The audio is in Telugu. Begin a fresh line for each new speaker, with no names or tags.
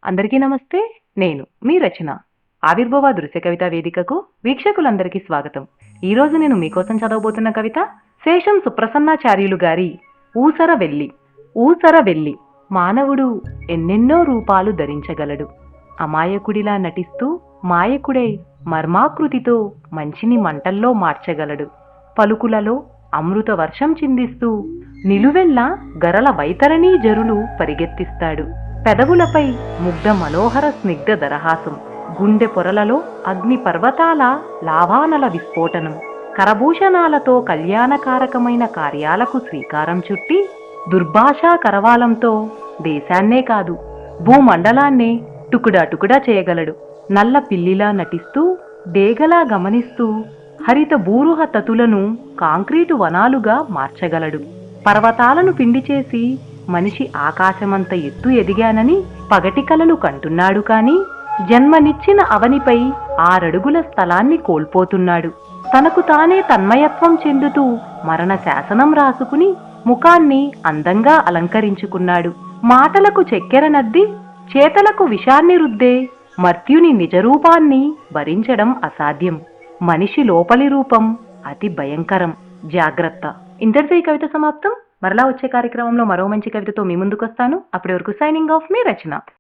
అందరికీ నమస్తే. నేను మీ రచన. ఆవిర్భవ దృశ్య కవిత వేదికకు వీక్షకులందరికీ స్వాగతం. ఈరోజు నేను మీకోసం చదవబోతున్న కవిత శేషం సుప్రసన్నాచార్యులు గారి ఊసర వెల్లి. ఊసర వెల్లి. మానవుడు ఎన్నెన్నో రూపాలు ధరించగలడు. అమాయకుడిలా నటిస్తూ మాయకుడై మర్మాకృతితో మంచిని మంటల్లో మార్చగలడు. పలుకులలో అమృత వర్షం చిందిస్తూ నిలువెల్లా గరల వైతరణీ జరులు పరిగెత్తిస్తాడు. పెదవులపై ముగ్ధ మనోహర స్నిగ్ధ దరహాసం, గుండె పొరలలో అగ్ని పర్వతాల లావానల విస్ఫోటనం, కరభూషణాలతో కళ్యాణకారకమైన కార్యాలకు శ్రీకారం చుట్టి దుర్భాషా కరవాలంతో దేశాన్నే కాదు భూమండలాన్నే టుకుడా టుకుడా చేయగలడు. నల్ల పిల్లిలా నటిస్తూ డేగలా గమనిస్తూ హరిత బూరుహ తతులను కాంక్రీటు వనాలుగా మార్చగలడు. పర్వతాలను పిండి చేసి మనిషి ఆకాశమంత ఎత్తు ఎదిగానని పగటి కలలు కంటున్నాడు కాని జన్మనిచ్చిన అవనిపై 6 అడుగుల స్థలాన్ని కోల్పోతున్నాడు. తనకు తానే తన్మయత్వం చెందుతూ మరణ శాసనం రాసుకుని ముఖాన్ని అందంగా అలంకరించుకున్నాడు. మాటలకు చక్కెర నద్ది చేతలకు విషాన్ని రుద్దే మర్త్యుని నిజరూపాన్ని భరించడం అసాధ్యం. మనిషి లోపలి రూపం అతి భయంకరం. జాగ్రత్త. ఇంతటితో ఈ కవిత సమాప్తం. మరలా వచ్చే కార్యక్రమంలో మరో మంచి కవితతో మీ ముందుకొస్తాను. అప్పటి వరకు సైనింగ్ ఆఫ్, మీ రచన.